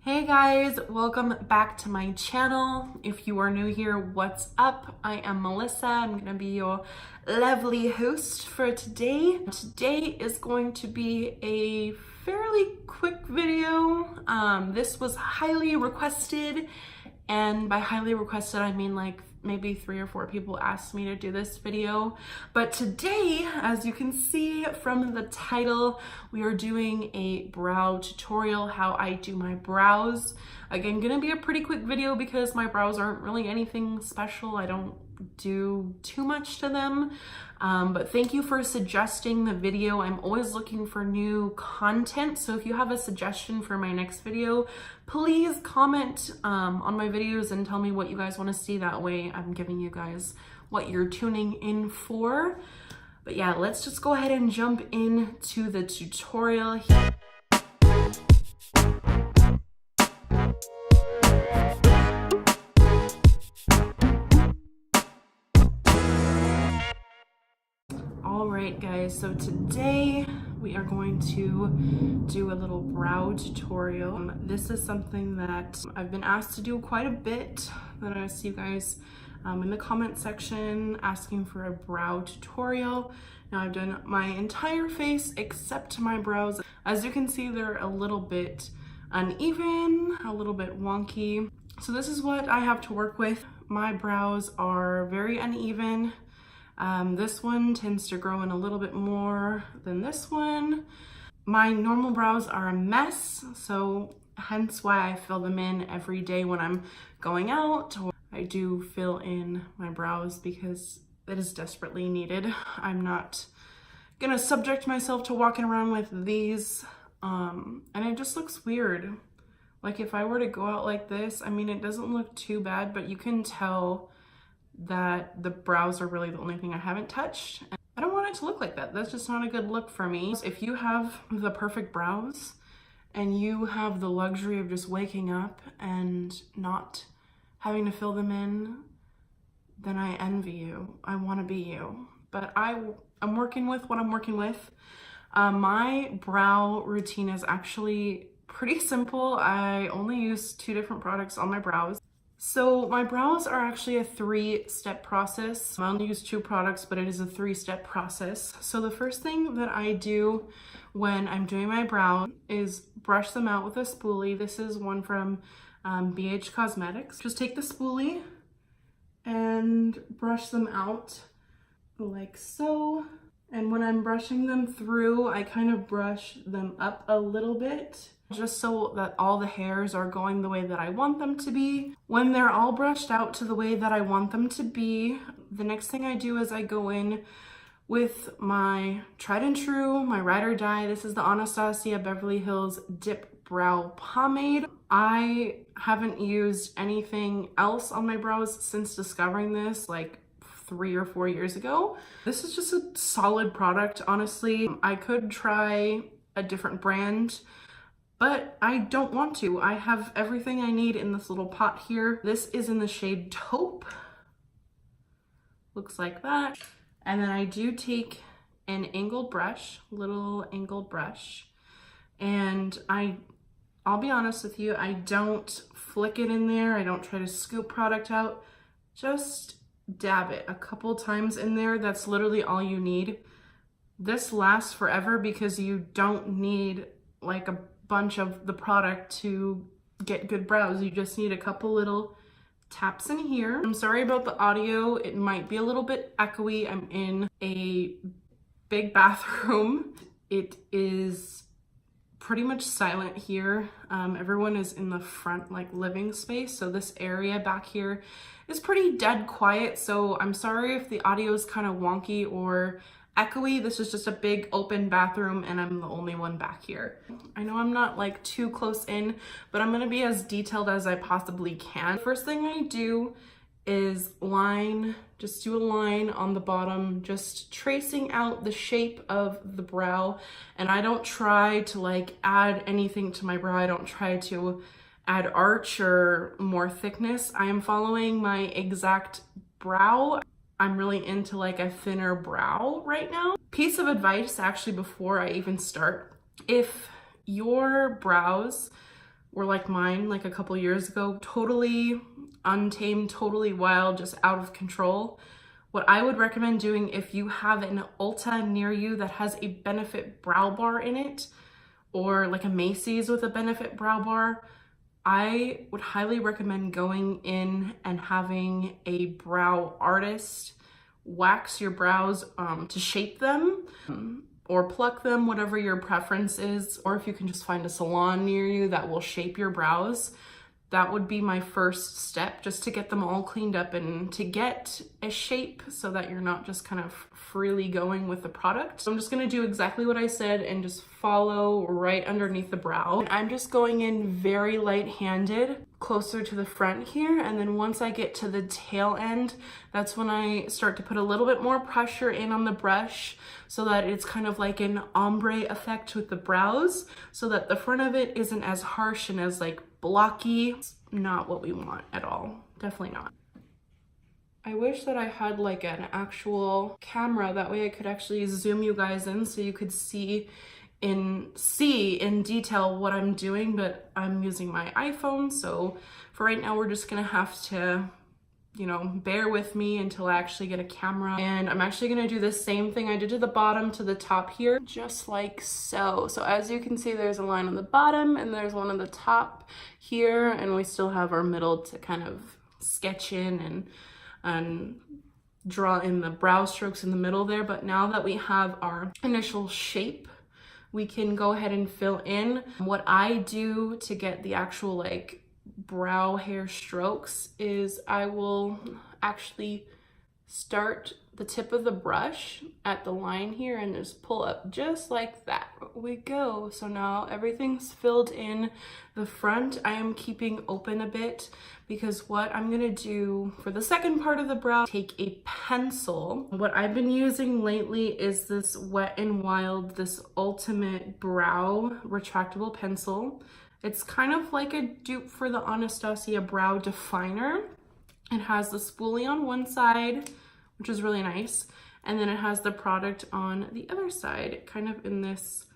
Hey guys, welcome back to my channel. If you are new here, what's up? I am Melissa. I'm gonna be your lovely host for today. Today is going to be a fairly quick video. This was highly requested, and by highly requested, I mean like maybe 3 or 4 people asked me to do this video. But today, as you can see from the title, we are doing a brow tutorial, how I do my brows. Again, gonna be a pretty quick video because my brows aren't really anything special. I don't do too much to them. But thank you for suggesting the video. I'm always looking for new content. So if you have a suggestion for my next video, please comment on my videos and tell me what you guys want to see. That way I'm giving you guys what you're tuning in for. But yeah, let's just go ahead and jump into the tutorial here. Alright guys, so today we are going to do a little brow tutorial. This is something that I've been asked to do quite a bit. That I see you guys in the comment section asking for a brow tutorial. Now I've done my entire face except my brows. As you can see, they're a little bit uneven, a little bit wonky. So this is what I have to work with. My brows are very uneven. This one tends to grow in a little bit more than this one. My normal brows are a mess, so hence why I fill them in every day when I'm going out. I do fill in my brows because it is desperately needed. I'm not gonna subject myself to walking around with these, and it just looks weird. Like if I were to go out like this, I mean, it doesn't look too bad, but you can tell that the brows are really the only thing I haven't touched. And I don't want it to look like that. That's just not a good look for me. If you have the perfect brows and you have the luxury of just waking up and not having to fill them in, then I envy you. I want to be you. But I'm working with what I'm working with. My brow routine is actually pretty simple. I only use 2 different products on my brows. So my brows are actually a 3-step process. I only use 2 products, but it is a 3-step process. So the first thing that I do when I'm doing my brow is brush them out with a spoolie. This is one from BH Cosmetics. Just take the spoolie and brush them out like so. And when I'm brushing them through, I kind of brush them up a little bit, just so that all the hairs are going the way that I want them to be. When they're all brushed out to the way that I want them to be, the next thing I do is I go in with my tried and true, my ride or die. This is the Anastasia Beverly Hills Dipbrow Pomade. I haven't used anything else on my brows since discovering this, like 3 or 4 years ago. This is just a solid product, honestly. I could try a different brand, but I don't want to. I have everything I need in this little pot here. This is in the shade Taupe. Looks like that. And then I do take an angled brush, little angled brush, and I'll be honest with you, I don't flick it in there. I don't try to scoop product out. Just dab it a couple times in there. That's literally all you need. This lasts forever because you don't need like a bunch of the product to get good brows. You just need a couple little taps in here. I'm sorry about the audio. It might be a little bit echoey. I'm in a big bathroom. It is pretty much silent here. Everyone is in the front like living space, so this area back here is pretty dead quiet. So I'm sorry if the audio is kind of wonky or echoey. This is just a big open bathroom and I'm the only one back here. I know I'm not like too close in, but I'm gonna be as detailed as I possibly can. First thing I do is just do a line on the bottom, just tracing out the shape of the brow. And I don't try to like add anything to my brow. I don't try to add arch or more thickness. I am following my exact brow. I'm really into like a thinner brow right now. Piece of advice actually before I even start, if your brows were like mine like a couple years ago, totally untamed, totally wild, just out of control, what I would recommend doing if you have an Ulta near you that has a Benefit brow bar in it, or like a Macy's with a Benefit brow bar, I would highly recommend going in and having a brow artist wax your brows to shape them or pluck them, whatever your preference is. Or if you can just find a salon near you that will shape your brows, that would be my first step, just to get them all cleaned up and to get a shape so that you're not just kind of freely going with the product. So I'm just gonna do exactly what I said and just follow right underneath the brow. And I'm just going in very light-handed, closer to the front here. And then once I get to the tail end, that's when I start to put a little bit more pressure in on the brush so that it's kind of like an ombre effect with the brows, so that the front of it isn't as harsh and as like blocky. It's not what we want at all. Definitely not. I wish that I had like an actual camera, that way I could actually zoom you guys in so you could see in detail what I'm doing, but I'm using my iPhone, so for right now we're just gonna have to, you know, bear with me until I actually get a camera. And I'm actually gonna do the same thing I did to the bottom to the top here, just like so. So as you can see, there's a line on the bottom and there's one on the top here, and we still have our middle to kind of sketch in and draw in the brow strokes in the middle there. But now that we have our initial shape, we can go ahead and fill in. What I do to get the actual like brow hair strokes is I will actually start the tip of the brush at the line here and just pull up just like that. We go. So now everything's filled in the front. I am keeping open a bit because what I'm gonna do for the second part of the brow, take a pencil. What I've been using lately is this Wet n Wild, this Ultimate Brow Retractable Pencil. It's kind of like a dupe for the Anastasia Brow Definer. It has the spoolie on one side, which is really nice, and then it has the product on the other side, kind of in this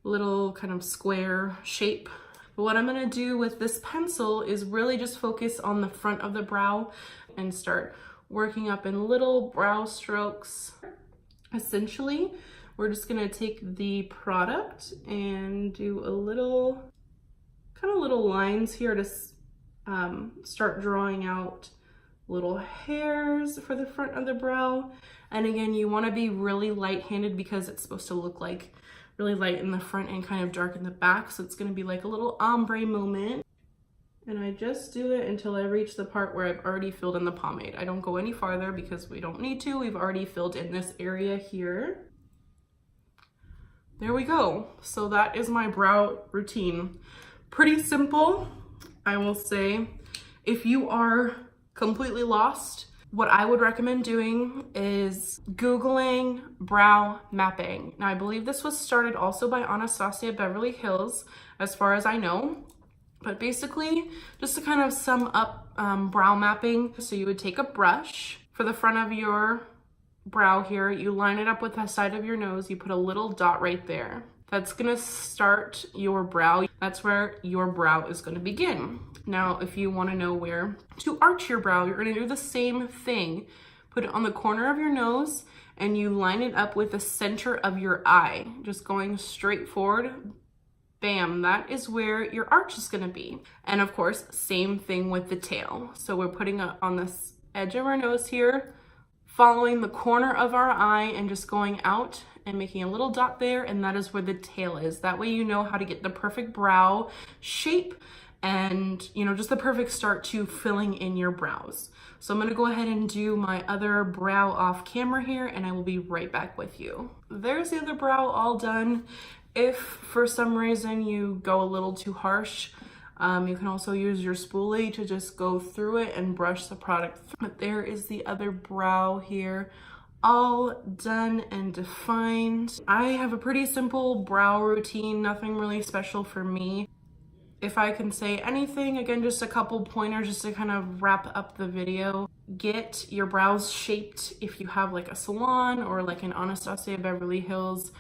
little kind of square shape. But what I'm gonna do with this pencil is really just focus on the front of the brow and start working up in little brow strokes. Essentially, we're just gonna take the product and do a little, kind of little lines here to start drawing out little hairs for the front of the brow. And again, you want to be really light-handed because it's supposed to look like really light in the front and kind of dark in the back. So it's going to be like a little ombre moment. And I just do it until I reach the part where I've already filled in the pomade. I don't go any farther because we don't need to. We've already filled in this area here. There we go. So that is my brow routine. Pretty simple, I will say. If you are completely lost, what I would recommend doing is Googling brow mapping. Now, I believe this was started also by Anastasia Beverly Hills, as far as I know. But basically, just to kind of sum up brow mapping, so you would take a brush for the front of your brow here, you line it up with the side of your nose, you put a little dot right there. That's gonna start your brow. That's where your brow is gonna begin. Now, if you wanna know where to arch your brow, you're gonna do the same thing. Put it on the corner of your nose and you line it up with the center of your eye, just going straight forward. Bam, that is where your arch is gonna be. And of course, same thing with the tail. So we're putting it on this edge of our nose here, following the corner of our eye and just going out and making a little dot there, and that is where the tail is. That way you know how to get the perfect brow shape and, you know, just the perfect start to filling in your brows. So I'm gonna go ahead and do my other brow off camera here, and I will be right back with you. There's the other brow all done. If for some reason you go a little too harsh, you can also use your spoolie to just go through it and brush the product. But there is the other brow here, all done and defined. I have a pretty simple brow routine, nothing really special for me. If I can say anything, again, just a couple pointers just to kind of wrap up the video. Get your brows shaped if you have like a salon or like an Anastasia Beverly Hills.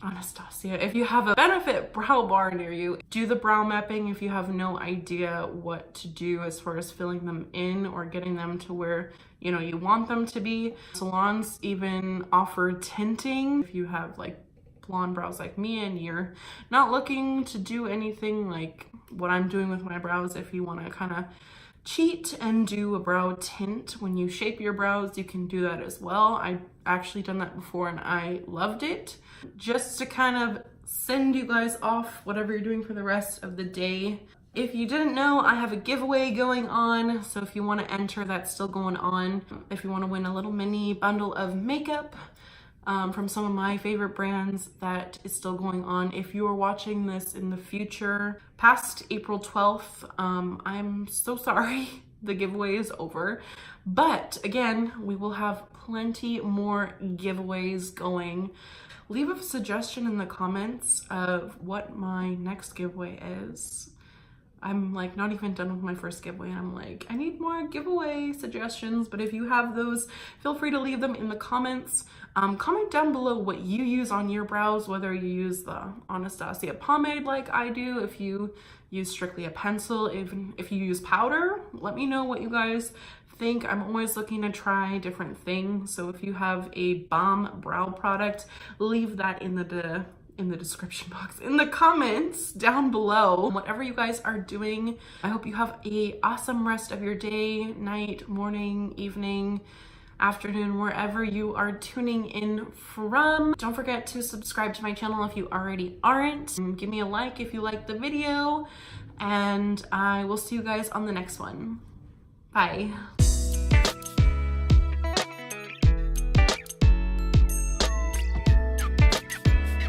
Anastasia, if you have a Benefit brow bar near you, do the brow mapping if you have no idea what to do as far as filling them in or getting them to where you know you want them to be. Salons even offer tinting if you have like blonde brows like me and you're not looking to do anything like what I'm doing with my brows. If you want to kind of cheat and do a brow tint when you shape your brows, you can do that as well. I've actually done that before and I loved it. Just to kind of send you guys off whatever you're doing for the rest of the day. If you didn't know, I have a giveaway going on, so if you want to enter, that's still going on. If you want to win a little mini bundle of makeup from some of my favorite brands, that is still going on. If you are watching this in the future, past April 12th, I'm so sorry the giveaway is over. But again, we will have plenty more giveaways going. Leave a suggestion in the comments of what my next giveaway is. I'm like not even done with my first giveaway and I'm like, I need more giveaway suggestions. But if you have those, feel free to leave them in the comments. Comment down below what you use on your brows, whether you use the Anastasia pomade like I do, if you use strictly a pencil, if you use powder, let me know what you guys think. I'm always looking to try different things. So if you have a bomb brow product, leave that in the description box, in the comments down below. Whatever you guys are doing, I hope you have a awesome rest of your day, night, morning, evening, afternoon, wherever you are tuning in from. Don't forget to subscribe to my channel if you already aren't. Give me a like if you liked the video, and I will see you guys on the next one. Bye.